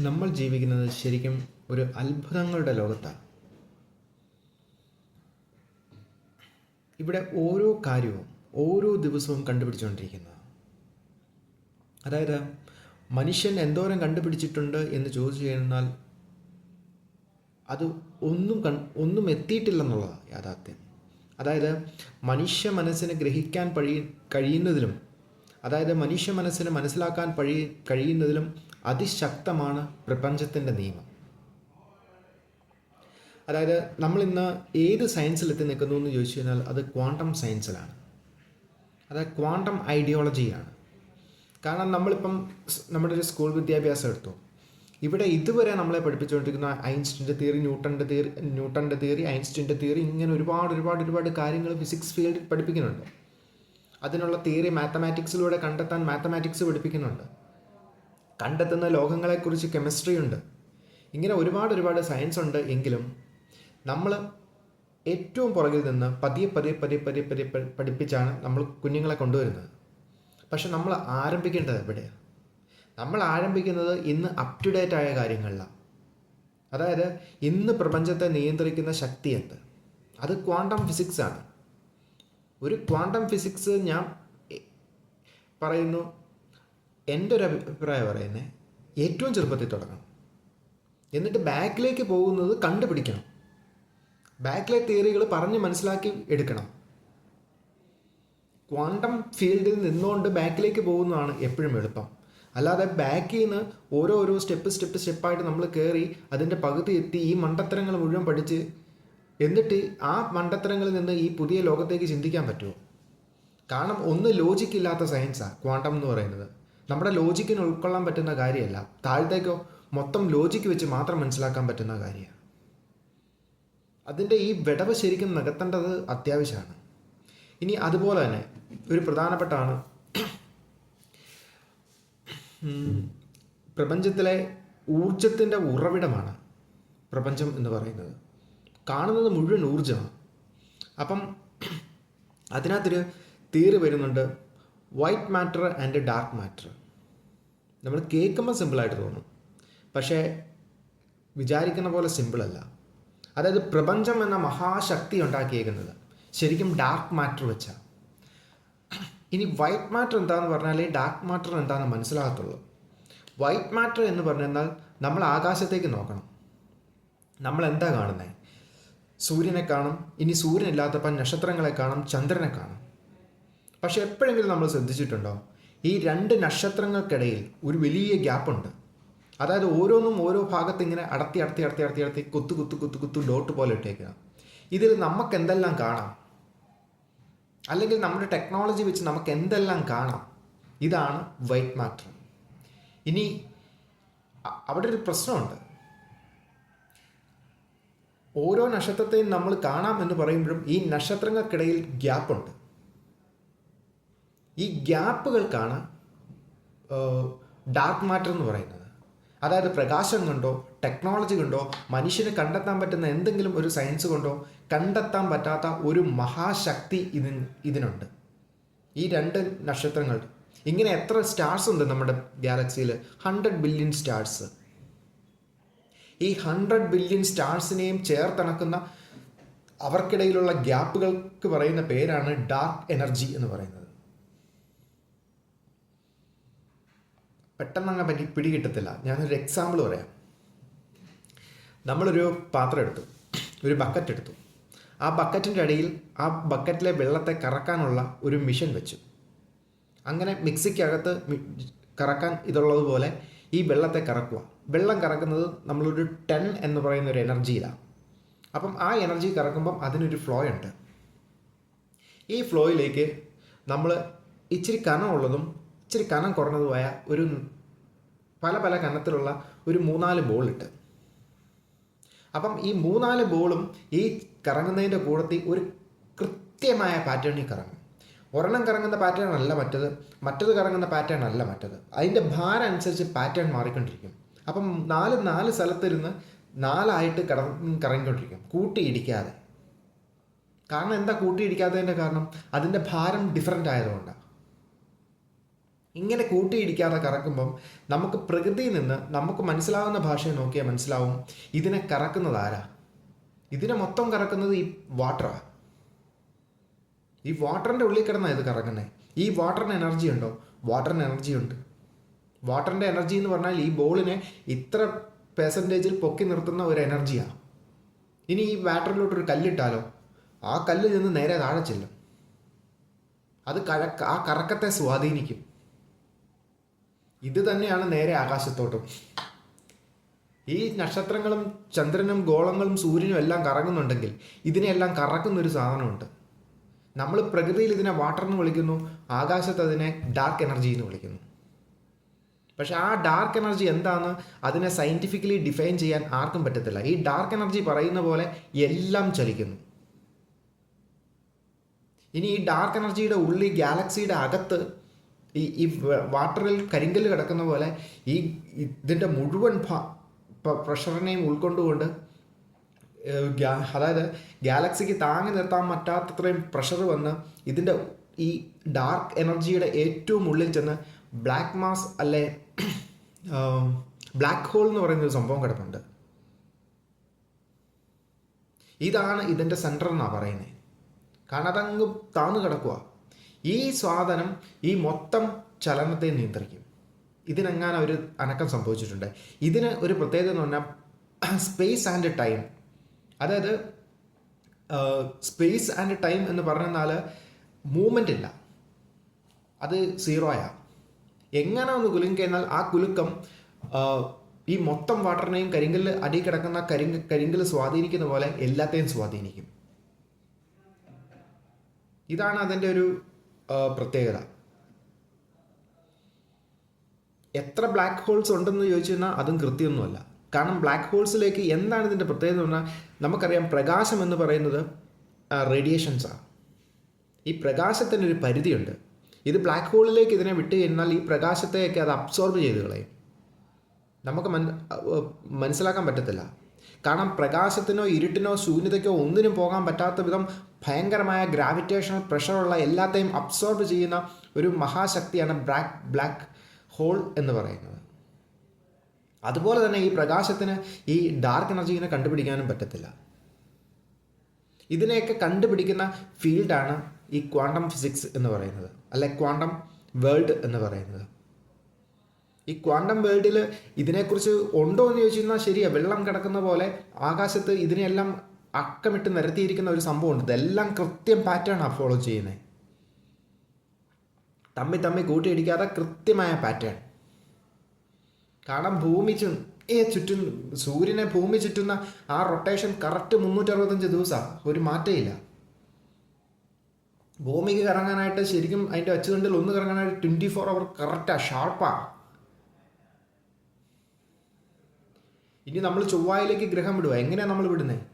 നമ്മൾ ജീവിക്കുന്നത് ശരിക്കും ഒരു അത്ഭുതങ്ങളുടെ ലോകത്താണ്. ഇവിടെ ഓരോ കാര്യവും ഓരോ ദിവസവും കണ്ടുപിടിച്ചുകൊണ്ടിരിക്കുന്നത്. അതായത് മനുഷ്യൻ എന്തോരം കണ്ടുപിടിച്ചിട്ടുണ്ട് എന്ന് ചോദിച്ചു കഴിഞ്ഞാൽ അത് ഒന്നും എത്തിയിട്ടില്ലെന്നുള്ളതാണ് യാഥാർത്ഥ്യം. അതായത് മനുഷ്യ മനസ്സിന് ഗ്രഹിക്കാൻ കഴിയുന്നതിലും, അതായത് മനുഷ്യ മനസ്സിന് മനസ്സിലാക്കാൻ കഴിയുന്നതിലും അതിശക്തമാണ് പ്രപഞ്ചത്തിൻ്റെ നിയമം. അതായത് നമ്മളിന്ന് ഏത് സയൻസിലെത്തി നിൽക്കുന്നു എന്ന് ചോദിച്ചു കഴിഞ്ഞാൽ അത് ക്വാണ്ടം സയൻസിലാണ്, അതായത് ക്വാണ്ടം ഐഡിയോളജിയാണ്. കാരണം നമ്മളിപ്പം നമ്മുടെ ഒരു സ്കൂൾ വിദ്യാഭ്യാസം എടുത്തു, ഇവിടെ ഇതുവരെ നമ്മളെ പഠിപ്പിച്ചുകൊണ്ടിരിക്കുന്ന ഐൻസ്റ്റീൻ്റെ തിയറി, ന്യൂട്ടൻ്റെ തിയറി, ഐൻസ്റ്റീൻ്റെ തിയറി, ഇങ്ങനെ ഒരുപാട് കാര്യങ്ങൾ ഫിസിക്സ് ഫീൽഡിൽ പഠിപ്പിക്കുന്നുണ്ട്. അതിനുള്ള തിയറി മാത്തമാറ്റിക്സിലൂടെ കണ്ടെത്താൻ മാത്തമാറ്റിക്സ് പഠിപ്പിക്കുന്നുണ്ട്. കണ്ടെത്തുന്ന ലോകങ്ങളെക്കുറിച്ച് കെമിസ്ട്രി ഉണ്ട്. ഇങ്ങനെ ഒരുപാട് സയൻസ് ഉണ്ട്. എങ്കിലും നമ്മൾ ഏറ്റവും പുറകിൽ നിന്ന് പതിയെ പഠിപ്പിച്ചാണ് നമ്മൾ കുഞ്ഞുങ്ങളെ കൊണ്ടുവരുന്നത്. പക്ഷെ നമ്മൾ ആരംഭിക്കേണ്ടത് എവിടെയാണ്? നമ്മൾ ആരംഭിക്കുന്നത് ഇന്ന് അപ് ടു ഡേറ്റ് ആയ കാര്യങ്ങളിലാണ്. അതായത് ഇന്ന് പ്രപഞ്ചത്തെ നിയന്ത്രിക്കുന്ന ശക്തി എന്ത്? അത് ക്വാണ്ടം ഫിസിക്സ് ആണ്. ഒരു ക്വാണ്ടം ഫിസിക്സ് ഞാൻ പറയുന്നു, എൻ്റെ ഒരു അഭിപ്രായം പറയുന്നത്, ഏറ്റവും ചെറുപ്പത്തിൽ തുടങ്ങണം. എന്നിട്ട് ബാക്കിലേക്ക് പോകുന്നത് കണ്ടുപിടിക്കണം. ബാക്കിലെ തിയറികൾ പറഞ്ഞ് മനസ്സിലാക്കി എടുക്കണം. ക്വാണ്ടം ഫീൽഡിൽ നിന്നുകൊണ്ട് ബാക്കിലേക്ക് പോകുന്നതാണ് എപ്പോഴും എളുപ്പം. അല്ലാതെ ബാക്കിൽ നിന്ന് ഓരോ സ്റ്റെപ്പായിട്ട് നമ്മൾ കയറി അതിൻ്റെ പകുതി എത്തി ഈ മണ്ടത്തരങ്ങൾ മുഴുവൻ പഠിച്ച് എന്നിട്ട് ആ മണ്ടത്തരങ്ങളിൽ നിന്ന് ഈ പുതിയ ലോകത്തേക്ക് ചിന്തിക്കാൻ പറ്റുമോ? കാരണം ഒന്ന് ലോജിക്കില്ലാത്ത സയൻസാണ് ക്വാണ്ടം എന്ന് പറയുന്നത്. നമ്മുടെ ലോജിക്കിന് ഉൾക്കൊള്ളാൻ പറ്റുന്ന കാര്യമല്ല. താഴത്തേക്കോ മൊത്തം ലോജിക്ക് വെച്ച് മാത്രം മനസ്സിലാക്കാൻ പറ്റുന്ന കാര്യമാണ്. അതിൻ്റെ ഈ വിടവ് ശരിക്കും നികത്തേണ്ടത് അത്യാവശ്യമാണ്. ഇനി അതുപോലെ തന്നെ ഒരു പ്രധാനപ്പെട്ടാണ് പ്രപഞ്ചത്തിലെ ഊർജത്തിൻ്റെ ഉറവിടമാണ് പ്രപഞ്ചം എന്ന് പറയുന്നത്. കാണുന്നത് മുഴുവൻ ഊർജമാണ്. അപ്പം അതിനകത്തൊരു തിയറി വരുന്നുണ്ട്, white matter and dark matter. നമ്മൾ കേൾക്കുമ്പോൾ സിമ്പിളായിട്ട് തോന്നും, പക്ഷേ വിചാരിക്കുന്ന പോലെ സിമ്പിളല്ല. അതായത് പ്രപഞ്ചം എന്ന മഹാശക്തി ഉണ്ടാക്കിയേക്കുന്നത് ശരിക്കും ഡാർക്ക് മാറ്റർ വെച്ചാണ്. ഇനി വൈറ്റ് മാറ്റർ എന്താണെന്ന് പറഞ്ഞാൽ ഡാർക്ക് മാറ്റർ എന്താണെന്ന് മനസ്സിലാകത്തുള്ളൂ. വൈറ്റ് മാറ്റർ എന്ന് പറഞ്ഞാൽ നമ്മൾ ആകാശത്തേക്ക് നോക്കണം. നമ്മൾ എന്താ കാണുന്നത്? സൂര്യനെ കാണും. ഇനി സൂര്യനില്ലാത്തപ്പോൾ നക്ഷത്രങ്ങളെ കാണും, ചന്ദ്രനെ കാണും. പക്ഷെ എപ്പോഴെങ്കിലും നമ്മൾ ശ്രദ്ധിച്ചിട്ടുണ്ടോ, ഈ രണ്ട് നക്ഷത്രങ്ങൾക്കിടയിൽ ഒരു വലിയ ഗ്യാപ്പുണ്ട്. അതായത് ഓരോന്നും ഓരോ ഭാഗത്ത് ഇങ്ങനെ അടത്തി കുത്തു ഡോട്ട് പോലെ ഇട്ടേക്കുക. ഇതിൽ നമുക്ക് എന്തെല്ലാം കാണാം, അല്ലെങ്കിൽ നമ്മുടെ ടെക്നോളജി വെച്ച് നമുക്ക് എന്തെല്ലാം കാണാം? ഇതാണ് വൈറ്റ് മാറ്റർ. ഇനി അവിടെ ഒരു പ്രശ്നമുണ്ട്. ഓരോ നക്ഷത്രത്തെയും നമ്മൾ കാണാം എന്ന് പറയുമ്പോഴും ഈ നക്ഷത്രങ്ങൾക്കിടയിൽ ഗ്യാപ്പുണ്ട്. ഈ ഗ്യാപ്പുകൾക്കാണ് ഡാർക്ക് മാറ്റർ എന്ന് പറയുന്നത്. അതായത് പ്രകാശം കൊണ്ടോ ടെക്നോളജി കൊണ്ടോ മനുഷ്യന് കണ്ടെത്താൻ പറ്റുന്ന എന്തെങ്കിലും ഒരു സയൻസ് കൊണ്ടോ കണ്ടെത്താൻ പറ്റാത്ത ഒരു മഹാശക്തി ഇതിനുണ്ട്. ഈ രണ്ട് നക്ഷത്രങ്ങൾ, ഇങ്ങനെ എത്ര സ്റ്റാർസ് ഉണ്ട് നമ്മുടെ ഗാലക്സിയിൽ? 100 ബില്യൺ സ്റ്റാർസ്. ഈ 100 ബില്യൺ സ്റ്റാർസിനെയും ചേർത്തിണക്കുന്ന അവർക്കിടയിലുള്ള ഗ്യാപ്പുകൾക്ക് പറയുന്ന പേരാണ് ഡാർക്ക് എനർജി എന്ന് പറയുന്നത്. പെട്ടെന്ന് അങ്ങനെ പിടികിട്ടത്തില്ല. ഞാനൊരു എക്സാമ്പിൾ പറയാം. നമ്മളൊരു പാത്രം എടുത്തു, ഒരു ബക്കറ്റ് എടുത്തു. ആ ബക്കറ്റിൻ്റെ അടിയിൽ ആ ബക്കറ്റിലെ വെള്ളത്തെ കറക്കാനുള്ള ഒരു മിഷൻ വെച്ചു. അങ്ങനെ മിക്സിക്കകത്ത് കറക്കാൻ ഇതുള്ളതുപോലെ ഈ വെള്ളത്തെ കറക്കുക. വെള്ളം കറക്കുന്നത് നമ്മളൊരു 10 എന്ന് പറയുന്ന ഒരു എനർജിയിലാണ്. അപ്പം ആ എനർജി കറക്കുമ്പം അതിനൊരു ഫ്ലോ ഉണ്ട്. ഈ ഫ്ലോയിലേക്ക് നമ്മൾ ഇച്ചിരി കനമുള്ളതും ഇച്ചിരി കനം കുറഞ്ഞതുമായ ഒരു പല കനത്തിലുള്ള ഒരു 3-4 ബോൾ ഇട്ട്, അപ്പം ഈ 3-4 ബോളും ഈ കറങ്ങുന്നതിൻ്റെ കൂടത്തിൽ ഒരു കൃത്യമായ പാറ്റേണിൽ കറങ്ങും. ഒരെണ്ണം കറങ്ങുന്ന പാറ്റേൺ അല്ല മറ്റത് കറങ്ങുന്ന പാറ്റേൺ അല്ല മറ്റത്. അതിൻ്റെ ഭാരം അനുസരിച്ച് പാറ്റേൺ മാറിക്കൊണ്ടിരിക്കും. അപ്പം 4 സ്ഥലത്തിരുന്ന് 4 കറങ്ങിക്കൊണ്ടിരിക്കും, കൂട്ടിയിടിക്കാതെ. കാരണം എന്താ കൂട്ടിയിടിക്കാത്തതിൻ്റെ കാരണം? അതിൻ്റെ ഭാരം ഡിഫറൻ്റ് ആയതുകൊണ്ടാണ്. ഇങ്ങനെ കൂട്ടിയിടിക്കാതെ കറക്കുമ്പം നമുക്ക് പ്രകൃതിയിൽ നിന്ന് നമുക്ക് മനസ്സിലാവുന്ന ഭാഷയെ നോക്കിയാൽ മനസ്സിലാവും ഇതിനെ കറക്കുന്നത് ആരാ. ഇതിനെ മൊത്തം കറക്കുന്നത് ഈ വാട്ടറാണ്. ഈ വാട്ടറിൻ്റെ ഉള്ളിൽ കിടന്നാണ് ഇത് കറങ്ങുന്നത്. ഈ വാട്ടറിന് എനർജി ഉണ്ടോ? വാട്ടറിന് എനർജി ഉണ്ട്. വാട്ടറിൻ്റെ എനർജി എന്ന് പറഞ്ഞാൽ ഈ ബോളിനെ ഇത്ര പെർസെൻറ്റേജിൽ പൊക്കി നിർത്തുന്ന ഒരു എനർജിയാണ്. ഇനി ഈ വാട്ടറിലോട്ടൊരു കല്ലിട്ടാലോ, ആ കല്ല് നിന്ന് നേരെ താഴെ ചെല്ലും. അത് ആ കറക്കത്തെ സ്വാധീനിക്കും. ഇത് തന്നെയാണ് നേരെ ആകാശത്തോട്ടും. ഈ നക്ഷത്രങ്ങളും ചന്ദ്രനും ഗോളങ്ങളും സൂര്യനും എല്ലാം കറങ്ങുന്നുണ്ടെങ്കിൽ ഇതിനെല്ലാം കറക്കുന്നൊരു സാധനമുണ്ട്. നമ്മൾ പ്രകൃതിയിൽ ഇതിനെ വാട്ടർ എന്ന് വിളിക്കുന്നു, ആകാശത്ത് അതിനെ ഡാർക്ക് എനർജി എന്ന് വിളിക്കുന്നു. പക്ഷെ ആ ഡാർക്ക് എനർജി എന്താണെന്ന് അതിനെ സയൻറ്റിഫിക്കലി ഡിഫൈൻ ചെയ്യാൻ ആർക്കും പറ്റത്തില്ല. ഈ ഡാർക്ക് എനർജി പറയുന്ന പോലെ എല്ലാം ചലിക്കുന്നു. ഇനി ഈ ഡാർക്ക് എനർജിയുടെ ഉള്ളിൽ ഗാലക്സിയുടെ അകത്ത് ഈ വാട്ടറിൽ കരിങ്കല്ല് കിടക്കുന്ന പോലെ ഈ ഇതിൻ്റെ മുഴുവൻ പ്രഷറിനെയും ഉൾക്കൊണ്ടുകൊണ്ട്, അതായത് ഗാലക്സിക്ക് താങ്ങി നിർത്താൻ പറ്റാത്തത്രയും പ്രഷർ വന്ന് ഇതിൻ്റെ ഈ ഡാർക്ക് എനർജിയുടെ ഏറ്റവും ഉള്ളിൽ ചെന്ന് ബ്ലാക്ക് മാസ് അല്ലെ ബ്ലാക്ക് ഹോൾ എന്ന് പറയുന്നൊരു സംഭവം കിടപ്പുണ്ട്. ഇതാണ് ഇതിൻ്റെ സെൻറ്റർ എന്നാണ് പറയുന്നത്. കാരണം അതങ്ങ് താന്നു കിടക്കുക. ഈ സാധനം ഈ മൊത്തം ചലനത്തെ നിയന്ത്രിക്കും. ഇതിനെങ്ങാനും ഒരു അനക്കം സംഭവിച്ചിട്ടുണ്ട്. ഇതിന് ഒരു പ്രത്യേകത എന്ന് പറഞ്ഞാൽ സ്പേസ് ആൻഡ് ടൈം, അതായത് സ്പേസ് ആൻഡ് ടൈം എന്ന് പറഞ്ഞാൽ മൂവ്മെൻ്റ് ഇല്ല, അത് സീറോയാണ്. എങ്ങനെ ഒന്ന് കുലുങ്ങിക്കഴിഞ്ഞാൽ ആ കുലുക്കം ഈ മൊത്തം വാട്ടറിനെയും കരിങ്കല്ല് അടി കിടക്കുന്ന കരിങ്കല്ല് സ്വാധീനിക്കുന്ന പോലെ എല്ലാത്തെയും സ്വാധീനിക്കും. ഇതാണ് അതിൻ്റെ ഒരു പ്രത്യേകത. എത്ര ബ്ലാക്ക് ഹോൾസ് ഉണ്ടെന്ന് ചോദിച്ചു കഴിഞ്ഞാൽ അതും കൃത്യമൊന്നുമല്ല. കാരണം ബ്ലാക്ക് ഹോൾസിലേക്ക് എന്താണ് ഇതിൻ്റെ പ്രത്യേകത എന്ന് പറഞ്ഞാൽ, നമുക്കറിയാം പ്രകാശം എന്ന് പറയുന്നത് റേഡിയേഷൻസാണ്. ഈ പ്രകാശത്തിനൊരു പരിധിയുണ്ട്. ഇത് ബ്ലാക്ക് ഹോളിലേക്ക് ഇതിനെ വിട്ട് കഴിഞ്ഞാൽ ഈ പ്രകാശത്തെയൊക്കെ അത് അബ്സോർബ് ചെയ്ത് കളയും. നമുക്ക് മനസ്സിലാക്കാൻ പറ്റത്തില്ല. കാരണം പ്രകാശത്തിനോ ഇരുട്ടിനോ ശൂന്യതയ്ക്കോ ഒന്നിനും പോകാൻ പറ്റാത്ത വിധം ഭയങ്കരമായ ഗ്രാവിറ്റേഷണൽ പ്രഷറുള്ള എല്ലാത്തെയും അബ്സോർബ് ചെയ്യുന്ന ഒരു മഹാശക്തിയാണ് ബ്ലാക്ക് ഹോൾ എന്ന് പറയുന്നത്. അതുപോലെ തന്നെ ഈ പ്രകാശത്തിന് ഈ ഡാർക്ക് എനർജീനെ കണ്ടുപിടിക്കാനും പറ്റത്തില്ല. ഇതിനെയൊക്കെ കണ്ടുപിടിക്കുന്ന ഫീൽഡാണ് ഈ ക്വാണ്ടം ഫിസിക്സ് എന്ന് പറയുന്നത്, അല്ലെ ക്വാണ്ടം വേൾഡ് എന്ന് പറയുന്നത്. ഈ ക്വാണ്ടം വേൾഡിൽ ഇതിനെക്കുറിച്ച് ഉണ്ടോ എന്ന് ചോദിച്ചു കഴിഞ്ഞാൽ ശരിയാണ്, വെള്ളം കിടക്കുന്ന പോലെ ആകാശത്ത് ഇതിനെല്ലാം അക്കമിട്ട് നിരത്തിയിരിക്കുന്ന ഒരു സംഭവമുണ്ട്. ഇതെല്ലാം കൃത്യം പാറ്റേണാണ് ഫോളോ ചെയ്യുന്നത്. തമ്മി കൂട്ടിയിടിക്കാതെ കൃത്യമായ പാറ്റേൺ. കാരണം ചുറ്റും സൂര്യനെ ഭൂമി ചുറ്റുന്ന ആ റൊട്ടേഷൻ കറക്റ്റ് 365 ദിവസമാണ്, ഒരു മാറ്റമില്ല. ഭൂമിക്ക് കറങ്ങാനായിട്ട് ശരിക്കും അതിൻ്റെ അച്ചുതണ്ടിൽ ഒന്ന് കറങ്ങാനായിട്ട് 24 അവർ കറക്റ്റാണ്, ഷാർപ്പാണ്. ഇനി നമ്മൾ ചൊവ്വായിലേക്ക് ഗ്രഹം വിടുക. എങ്ങനെയാണ് നമ്മൾ വിടുന്നത്?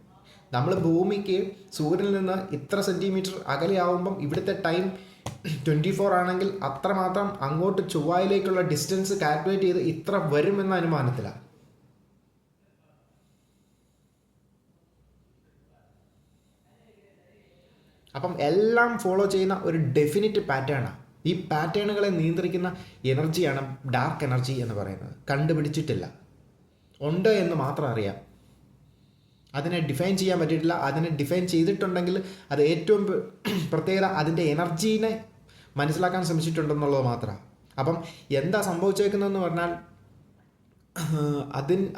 നമ്മൾ ഭൂമിക്ക് സൂര്യനിൽ നിന്ന് ഇത്ര സെൻറ്റിമീറ്റർ അകലെയാവുമ്പം ഇവിടുത്തെ ടൈം 24 ആണെങ്കിൽ അത്രമാത്രം അങ്ങോട്ട് ചൊവ്വായിലേക്കുള്ള ഡിസ്റ്റൻസ് കാൽക്കുലേറ്റ് ചെയ്ത് ഇത്ര വരുമെന്ന അനുമാനത്തിലാണ്. അപ്പം എല്ലാം ഫോളോ ചെയ്യുന്ന ഒരു ഡെഫിനിറ്റ് പാറ്റേണാണ്. ഈ പാറ്റേണുകളെ നിയന്ത്രിക്കുന്ന എനർജിയാണ് ഡാർക്ക് എനർജി എന്ന് പറയുന്നത്. കണ്ടുപിടിച്ചിട്ടില്ല, ഉണ്ട് എന്ന് മാത്രം അറിയാം. അതിനെ ഡിഫൈൻ ചെയ്യാൻ പറ്റിയിട്ടില്ല. അതിനെ ഡിഫൈൻ ചെയ്തിട്ടുണ്ടെങ്കിൽ അത് ഏറ്റവും പ്രത്യേകത അതിൻ്റെ എനർജീനെ മനസ്സിലാക്കാൻ ശ്രമിച്ചിട്ടുണ്ടെന്നുള്ളത് മാത്രമാണ്. അപ്പം എന്താ സംഭവിച്ചേക്കുന്നതെന്ന് പറഞ്ഞാൽ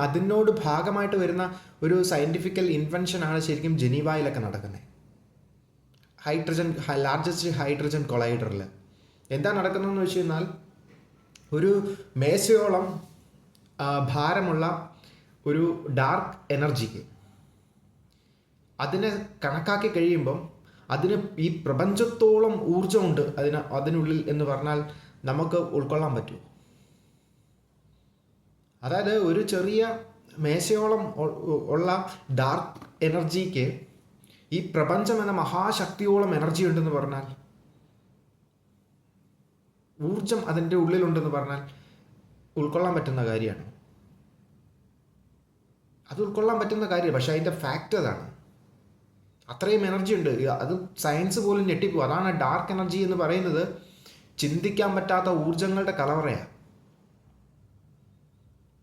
അതിനോട് ഭാഗമായിട്ട് വരുന്ന ഒരു സയൻറ്റിഫിക്കൽ ഇൻവെൻഷനാണ് ശരിക്കും ജനീവയിലൊക്കെ നടക്കുന്നത്. ലാർജസ്റ്റ് ഹൈഡ്രജൻ കൊളൈഡറിൽ എന്താ നടക്കുന്നതെന്ന് വെച്ച് കഴിഞ്ഞാൽ, ഒരു മേശയോളം ഭാരമുള്ള ഒരു ഡാർക്ക് എനർജിക്ക് അതിനെ കണക്കാക്കി കഴിയുമ്പം അതിന് ഈ പ്രപഞ്ചത്തോളം ഊർജ്ജമുണ്ട് അതിനുള്ളിൽ എന്ന് പറഞ്ഞാൽ നമുക്ക് ഉൾക്കൊള്ളാൻ പറ്റുമോ? അതായത് ഒരു ചെറിയ മേശയോളം ഉള്ള ഡാർക്ക് എനർജിക്ക് ഈ പ്രപഞ്ചം എന്ന മഹാശക്തിയോളം എനർജി ഉണ്ടെന്ന് പറഞ്ഞാൽ, ഊർജം അതിൻ്റെ ഉള്ളിലുണ്ടെന്ന് പറഞ്ഞാൽ ഉൾക്കൊള്ളാൻ പറ്റുന്ന കാര്യമാണ്. അത് ഉൾക്കൊള്ളാൻ പറ്റുന്ന കാര്യമാണ്. പക്ഷേ അതിൻ്റെ ഫാക്റ്റ് അതാണ്, അത്രയും എനർജി ഉണ്ട്. അത് സയൻസ് പോലും ഞെട്ടിപ്പോകും. അതാണ് ഡാർക്ക് എനർജി എന്ന് പറയുന്നത്. ചിന്തിക്കാൻ പറ്റാത്ത ഊർജങ്ങളുടെ കലവറയാണ്.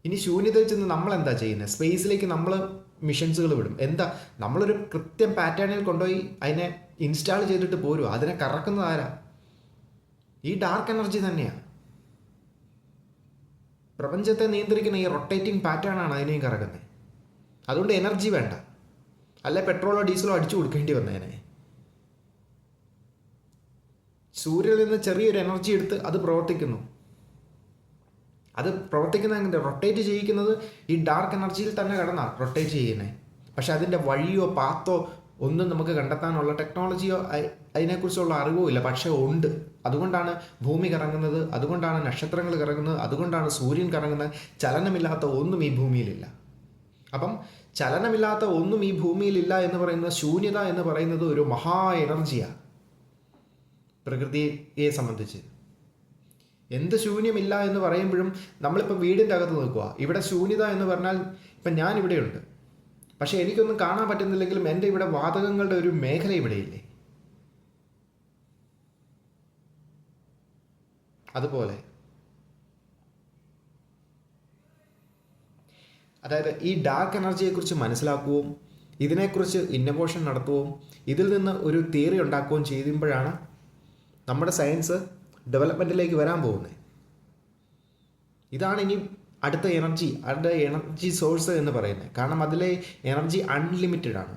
ഇനി ശൂന്യതയിൽ ചെന്ന് നമ്മളെന്താ ചെയ്യുന്നത്? സ്പേസിലേക്ക് നമ്മൾ മിഷൻസുകൾ വിടും. എന്താ, നമ്മളൊരു കൃത്യം പാറ്റേണിൽ കൊണ്ടുപോയി അതിനെ ഇൻസ്റ്റാൾ ചെയ്തിട്ട് പോരും. അതിനെ കറക്കുന്നത് ആരാ? ഈ ഡാർക്ക് എനർജി തന്നെയാണ്. പ്രപഞ്ചത്തെ നിയന്ത്രിക്കുന്ന ഈ റൊട്ടേറ്റിംഗ് പാറ്റേൺ ആണ് അതിനെയും കറക്കുന്നത്. അതുകൊണ്ട് എനർജി വേണ്ട, അല്ലെ പെട്രോളോ ഡീസലോ അടിച്ചു കൊടുക്കേണ്ടി വന്നേനെ. സൂര്യനിൽ നിന്ന് ചെറിയൊരു എനർജി എടുത്ത് അത് പ്രവർത്തിക്കുന്നു. അത് പ്രവർത്തിക്കുന്ന എങ്ങനെ? റൊട്ടേറ്റ് ചെയ്യിക്കുന്നത് ഈ ഡാർക്ക് എനർജിയിൽ തന്നെ കിടന്നാണ് റൊട്ടേറ്റ് ചെയ്യുന്നത്. പക്ഷെ അതിൻ്റെ വഴിയോ പാത്തോ ഒന്നും നമുക്ക് കണ്ടെത്താനുള്ള ടെക്നോളജിയോ അതിനെക്കുറിച്ചുള്ള അറിവോ ഇല്ല. പക്ഷേ ഉണ്ട്. അതുകൊണ്ടാണ് ഭൂമി കറങ്ങുന്നത്, അതുകൊണ്ടാണ് നക്ഷത്രങ്ങൾ കറങ്ങുന്നത്, അതുകൊണ്ടാണ് സൂര്യൻ കറങ്ങുന്നത്. ചലനമില്ലാത്ത ഒന്നും ഈ ഭൂമിയിലില്ല. അപ്പം ചലനമില്ലാത്ത ഒന്നും ഈ ഭൂമിയിലില്ല എന്ന് പറയുന്നത്, ശൂന്യത എന്ന് പറയുന്നത് ഒരു മഹാ എനർജിയാണ് പ്രകൃതിയെ സംബന്ധിച്ച്. എന്ത് ശൂന്യമില്ല എന്ന് പറയുമ്പോഴും നമ്മളിപ്പോൾ വീടിൻ്റെ അകത്ത് നിൽക്കുക. ഇവിടെ ശൂന്യത എന്ന് പറഞ്ഞാൽ ഇപ്പം ഞാൻ ഇവിടെയുണ്ട്, പക്ഷെ എനിക്കൊന്നും കാണാൻ പറ്റുന്നില്ലെങ്കിലും എൻ്റെ ഇവിടെ വാതകങ്ങളുടെ ഒരു മേഖല ഇവിടെയില്ലേ? അതുപോലെ അതായത് ഈ ഡാർക്ക് എനർജിയെക്കുറിച്ച് മനസ്സിലാക്കുകയും ഇതിനെക്കുറിച്ച് ഇന്നോവേഷൻ നടത്തുകയും ഇതിൽ നിന്ന് ഒരു തിയറി ഉണ്ടാക്കുകയും ചെയ്യുമ്പോഴാണ് നമ്മുടെ സയൻസ് ഡെവലപ്മെൻറ്റിലേക്ക് വരാൻ പോകുന്നത്. ഇതാണ് ഇനി അടുത്ത എനർജി സോഴ്സ് എന്ന് പറയുന്നത്. കാരണം അതിലെ എനർജി അൺലിമിറ്റഡ് ആണ്.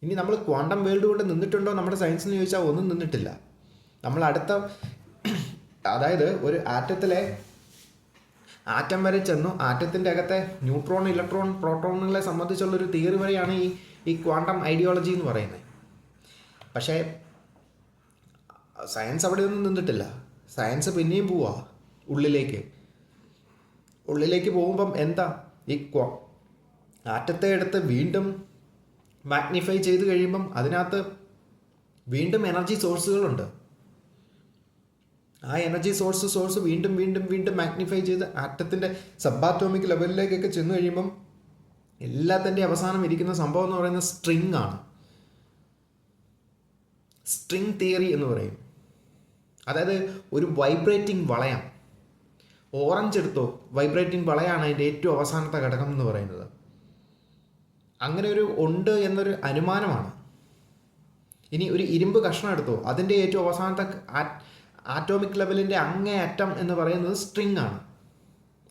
ഇനി നമ്മൾ ക്വാണ്ടം വേൾഡ് കൊണ്ട് നിന്നിട്ടുണ്ടോ നമ്മുടെ സയൻസിന് ചോദിച്ചാൽ ഒന്നും നിന്നിട്ടില്ല. നമ്മൾ അതായത് ഒരു ആറ്റം വരെ ചെന്നു. ആറ്റത്തിൻ്റെ അകത്തെ ന്യൂട്രോൺ, ഇലക്ട്രോൺ, പ്രോട്ടോണുകളെ സംബന്ധിച്ചുള്ളൊരു തിയറി വരെയാണ് ഈ ക്വാണ്ടം ഐഡിയോളജി എന്ന് പറയുന്നത്. പക്ഷേ സയൻസ് അവിടെ ഒന്നും നിന്നിട്ടില്ല. സയൻസ് പിന്നെയും പോവാ ഉള്ളിലേക്ക് പോകുമ്പം എന്താ, ഈ ആറ്റത്തെ എടുത്ത് വീണ്ടും മാഗ്നിഫൈ ചെയ്ത് കഴിയുമ്പം അതിനകത്ത് വീണ്ടും എനർജി സോഴ്സുകളുണ്ട്. ആ എനർജി സോഴ്സ് വീണ്ടും വീണ്ടും വീണ്ടും മാഗ്നിഫൈ ചെയ്ത് ആറ്റത്തിൻ്റെ സബാറ്റോമിക് ലെവലിലേക്കൊക്കെ ചെന്ന് കഴിയുമ്പം എല്ലാത്തിൻ്റെ അവസാനം ഇരിക്കുന്ന സംഭവം എന്ന് പറയുന്നത് സ്ട്രിങ് ആണ്. സ്ട്രിങ് തിയറി എന്ന് പറയും. അതായത് ഒരു വൈബ്രേറ്റിംഗ് വളയം. ഓറഞ്ച് എടുത്തോ, വൈബ്രേറ്റിംഗ് വളയാണ് അതിൻ്റെ ഏറ്റവും അവസാനത്തെ ഘടകം എന്ന് പറയുന്നത്. അങ്ങനെ ഒരു ഉണ്ട് എന്നൊരു അനുമാനമാണ്. ഇനി ഒരു ഇരുമ്പ് കഷ്ണം എടുത്തോ, അതിൻ്റെ ഏറ്റവും അവസാനത്തെ ആറ്റോമിക് ലെവലിൻ്റെ അങ്ങേ അറ്റം എന്ന് പറയുന്നത് സ്ട്രിങ് ആണ്.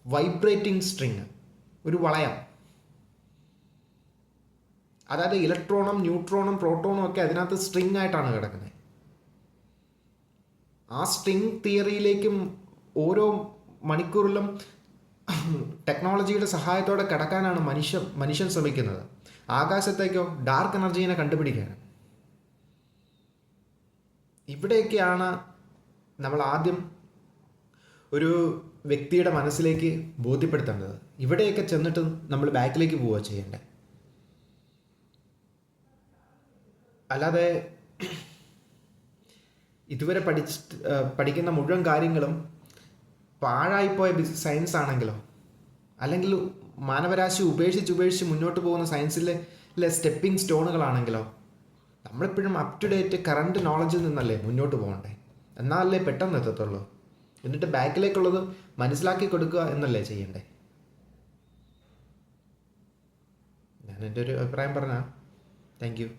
വൈബ്രേറ്റിംഗ് സ്ട്രിങ്, ഒരു വളയം. അതായത് ഇലക്ട്രോണും ന്യൂട്രോണും പ്രോട്ടോണും ഒക്കെ അതിനകത്ത് സ്ട്രിങ് ആയിട്ടാണ് കിടക്കുന്നത്. ആ സ്ട്രിങ് തിയറിയിലേക്കും ഓരോ മണിക്കൂറിലും ടെക്നോളജിയുടെ സഹായത്തോടെ കടക്കാനാണ് മനുഷ്യൻ ശ്രമിക്കുന്നത്. ആകാശത്തേക്കോ ഡാർക്ക് എനർജീനെ കണ്ടുപിടിക്കാൻ. ഇവിടെയൊക്കെയാണ് നമ്മൾ ആദ്യം ഒരു വ്യക്തിയുടെ മനസ്സിലേക്ക് ബോധ്യപ്പെടുത്തേണ്ടത്. ഇവിടെയൊക്കെ ചെന്നിട്ട് നമ്മൾ ബാക്കിലേക്ക് പോവുക ചെയ്യേണ്ടത്. അല്ലാതെ ഇതുവരെ പഠിക്കുന്ന മുഴുവൻ കാര്യങ്ങളും പാഴായിപ്പോയ സയൻസ് ആണെങ്കിലോ, അല്ലെങ്കിൽ മാനവരാശി ഉപേക്ഷിച്ച് മുന്നോട്ട് പോകുന്ന സയൻസിലെ സ്റ്റെപ്പിംഗ് സ്റ്റോണുകളാണെങ്കിലോ, നമ്മളെപ്പോഴും അപ് ടു ഡേറ്റ് കറണ്ട് നോളജിൽ നിന്നല്ലേ മുന്നോട്ട് പോകണ്ടേ? എന്നാലല്ലേ പെട്ടെന്ന് എത്തത്തുള്ളൂ. എന്നിട്ട് ബാക്കിലേക്കുള്ളത് മനസ്സിലാക്കി കൊടുക്കുക എന്നല്ലേ ചെയ്യണ്ടേ? ഞാൻ എൻ്റെ ഒരു അഭിപ്രായം പറഞ്ഞാൽ താങ്ക് യു.